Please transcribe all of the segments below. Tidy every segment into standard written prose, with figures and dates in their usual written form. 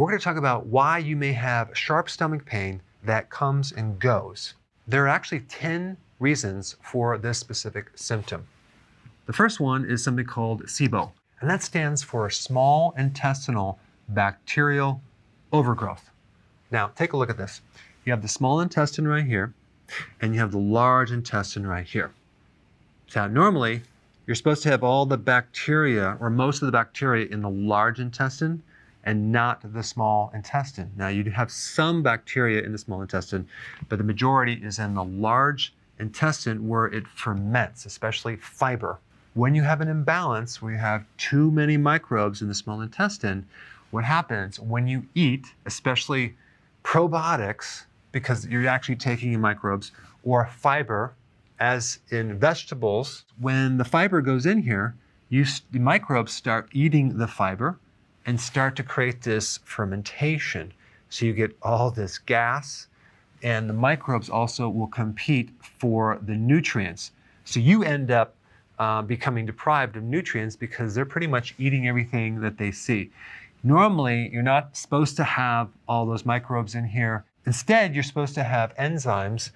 we're going to talk about why you may have sharp stomach pain that comes and goes. There are actually 10 reasons for this specific symptom. The first one is something called SIBO, and that stands for small intestinal bacterial overgrowth. Now, take a look at this. You have the small intestine right here, and you have the large intestine right here. Now, normally, you're supposed to have all the bacteria, or most of the bacteria, in the large intestine and not the small intestine. Now, you have some bacteria in the small intestine, but the majority is in the large intestine where it ferments, especially fiber. When you have an imbalance, where you have too many microbes in the small intestine, what happens when you eat, especially probiotics, because you're actually taking in microbes, or fiber, as in vegetables, when the fiber goes in here, the microbes start eating the fiber and start to create this fermentation. So you get all this gas, and the microbes also will compete for the nutrients. So you end up becoming deprived of nutrients because they're pretty much eating everything that they see. Normally, you're not supposed to have all those microbes in here. Instead, you're supposed to have enzymes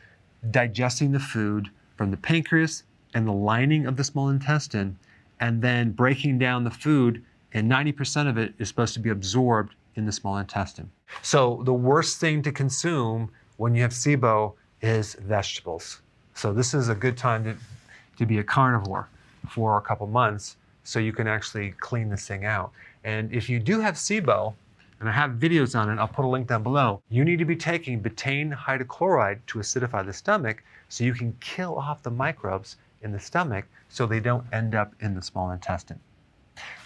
digesting the food from the pancreas and the lining of the small intestine, and then breaking down the food, and 90% of it is supposed to be absorbed in the small intestine. So the worst thing to consume when you have SIBO is vegetables. So this is a good time to be a carnivore for a couple months so you can actually clean this thing out. And if you do have SIBO, and I have videos on it, I'll put a link down below, you need to be taking betaine hydrochloride to acidify the stomach so you can kill off the microbes in the stomach so they don't end up in the small intestine.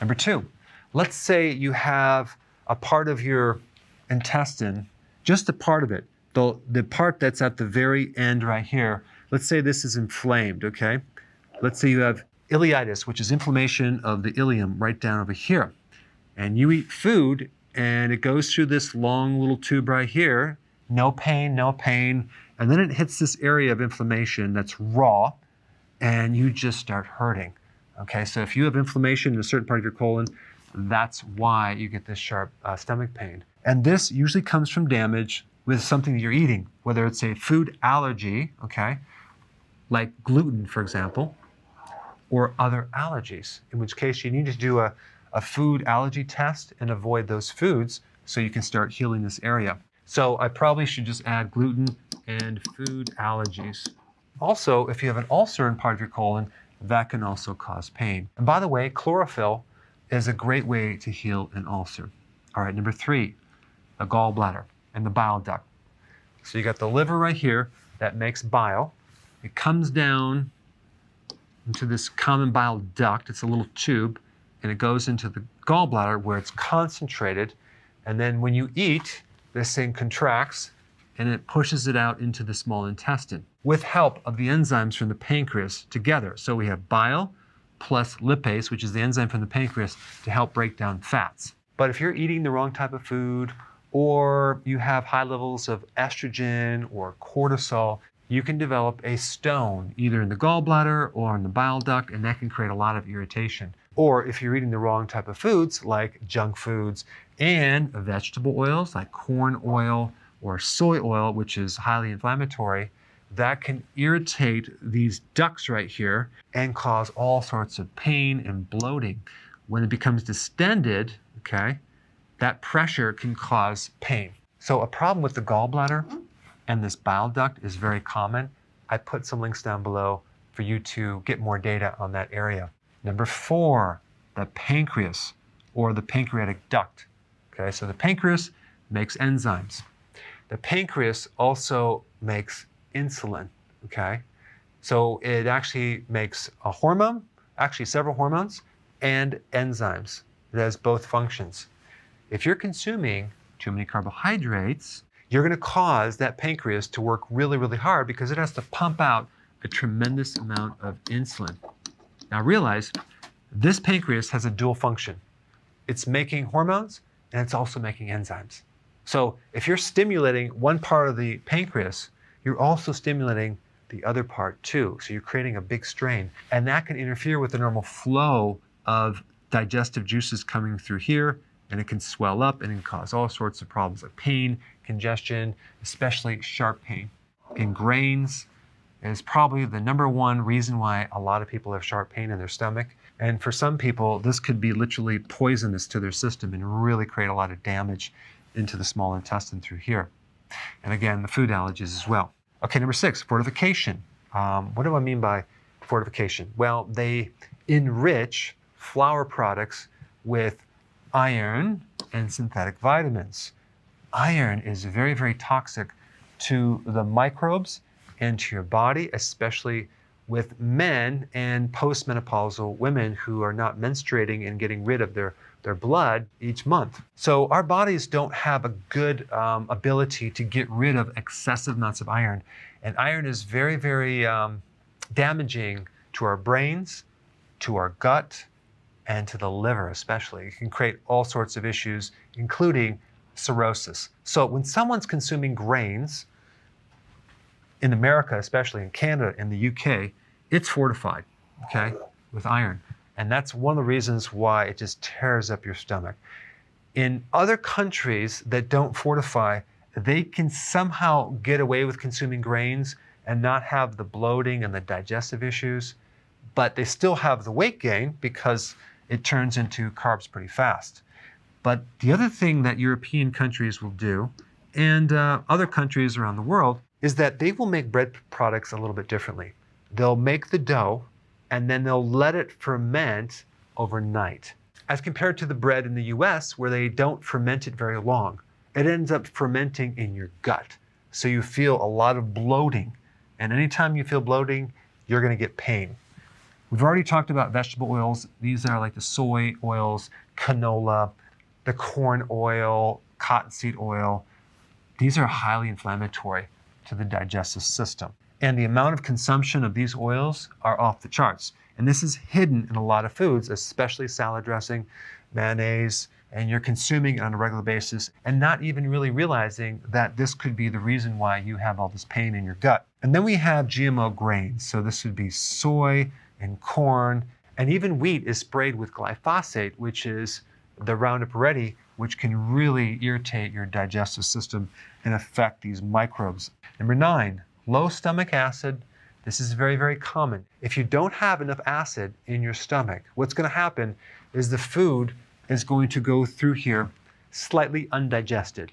Number two, let's say you have a part of your intestine, just a part of it, the part that's at the very end right here, let's say this is inflamed, okay? Let's say you have ileitis, which is inflammation of the ileum right down over here. And you eat food, and it goes through this long little tube right here, no pain, no pain, and then it hits this area of inflammation that's raw, and you just start hurting. Okay, so if you have inflammation in a certain part of your colon, that's why you get this sharp stomach pain. And this usually comes from damage with something that you're eating, whether it's a food allergy, okay, like gluten, for example, or other allergies, in which case you need to do a food allergy test and avoid those foods so you can start healing this area. So I probably should just add gluten and food allergies. Also, if you have an ulcer in part of your colon, that can also cause pain. And by the way, chlorophyll is a great way to heal an ulcer. All right, number three, the gallbladder and the bile duct. So you got the liver right here that makes bile. It comes down into this common bile duct. It's a little tube, and it goes into the gallbladder where it's concentrated. And then when you eat, this thing contracts and it pushes it out into the small intestine with help of the enzymes from the pancreas together. So we have bile plus lipase, which is the enzyme from the pancreas to help break down fats. But if you're eating the wrong type of food, or you have high levels of estrogen or cortisol, you can develop a stone either in the gallbladder or in the bile duct, and that can create a lot of irritation. Or if you're eating the wrong type of foods like junk foods and vegetable oils like corn oil or soy oil, which is highly inflammatory, that can irritate these ducts right here and cause all sorts of pain and bloating. When it becomes distended, okay, that pressure can cause pain. So a problem with the gallbladder and this bile duct is very common. I put some links down below for you to get more data on that area. Number four, the pancreas or the pancreatic duct. Okay, so the pancreas makes enzymes. The pancreas also makes insulin, okay? So it actually makes a hormone, actually several hormones, and enzymes. It has both functions. If you're consuming too many carbohydrates, you're going to cause that pancreas to work really, really hard because it has to pump out a tremendous amount of insulin. Now realize, this pancreas has a dual function. It's making hormones and it's also making enzymes. So if you're stimulating one part of the pancreas, you're also stimulating the other part too. So you're creating a big strain, and that can interfere with the normal flow of digestive juices coming through here and it can swell up and it can cause all sorts of problems like pain, congestion, especially sharp pain. And grains is probably the #1 reason why a lot of people have sharp pain in their stomach. And for some people, this could be literally poisonous to their system and really create a lot of damage into the small intestine through here. And again, the food allergies as well. Okay, #6, fortification. What do I mean by fortification? Well, they enrich flour products with iron and synthetic vitamins. Iron is very, very toxic to the microbes and to your body, especially with men and postmenopausal women who are not menstruating and getting rid of their blood each month. So our bodies don't have a good ability to get rid of excessive amounts of iron. And iron is very, very damaging to our brains, to our gut, and to the liver especially. It can create all sorts of issues, including cirrhosis. So when someone's consuming grains, in America, especially in Canada, in the UK, it's fortified, okay, with iron. And that's one of the reasons why it just tears up your stomach. In other countries that don't fortify, they can somehow get away with consuming grains and not have the bloating and the digestive issues, but they still have the weight gain because it turns into carbs pretty fast. But the other thing that European countries will do, and other countries around the world, is that they will make bread products a little bit differently. They'll make the dough and then they'll let it ferment overnight. As compared to the bread in the US, where they don't ferment it very long, it ends up fermenting in your gut. So you feel a lot of bloating. And anytime you feel bloating, you're gonna get pain. We've already talked about vegetable oils. These are like the soy oils, canola, the corn oil, cottonseed oil. These are highly inflammatory to the digestive system. And the amount of consumption of these oils are off the charts. And this is hidden in a lot of foods, especially salad dressing, mayonnaise, and you're consuming it on a regular basis and not even really realizing that this could be the reason why you have all this pain in your gut. And then we have GMO grains. So this would be soy and corn, and even wheat is sprayed with glyphosate, which is the Roundup Ready, which can really irritate your digestive system and affect these microbes. #9, low stomach acid. This is very, very common. If you don't have enough acid in your stomach, what's going to happen is the food is going to go through here slightly undigested.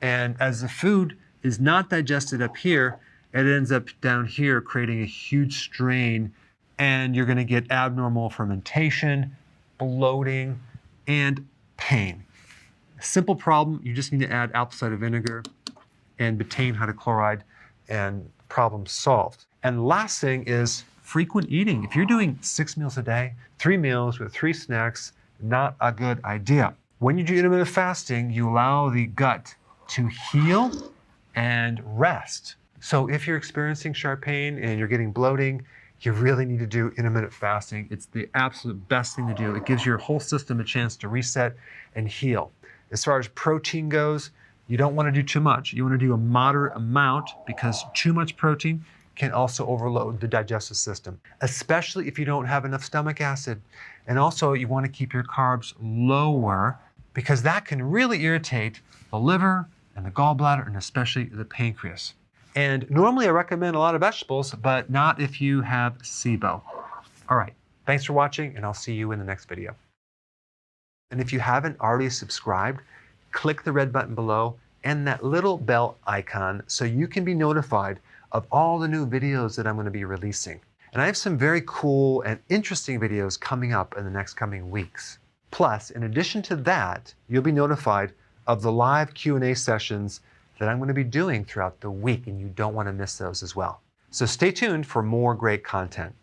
And as the food is not digested up here, it ends up down here creating a huge strain, and you're going to get abnormal fermentation, bloating, and pain. Simple problem, you just need to add apple cider vinegar and betaine hydrochloride and problem solved. And last thing is frequent eating. If you're doing 6 meals a day, 3 meals with 3 snacks, not a good idea. When you do intermittent fasting, you allow the gut to heal and rest. So if you're experiencing sharp pain and you're getting bloating, you really need to do intermittent fasting. It's the absolute best thing to do. It gives your whole system a chance to reset and heal. As far as protein goes, you don't want to do too much. You want to do a moderate amount because too much protein can also overload the digestive system, especially if you don't have enough stomach acid. And also you want to keep your carbs lower because that can really irritate the liver and the gallbladder and especially the pancreas. And normally I recommend a lot of vegetables, but not if you have SIBO. All right, thanks for watching and I'll see you in the next video. And if you haven't already subscribed, click the red button below and that little bell icon so you can be notified of all the new videos that I'm going to be releasing. And I have some very cool and interesting videos coming up in the next coming weeks. Plus, in addition to that, you'll be notified of the live Q&A sessions that I'm going to be doing throughout the week, and you don't want to miss those as well. So stay tuned for more great content.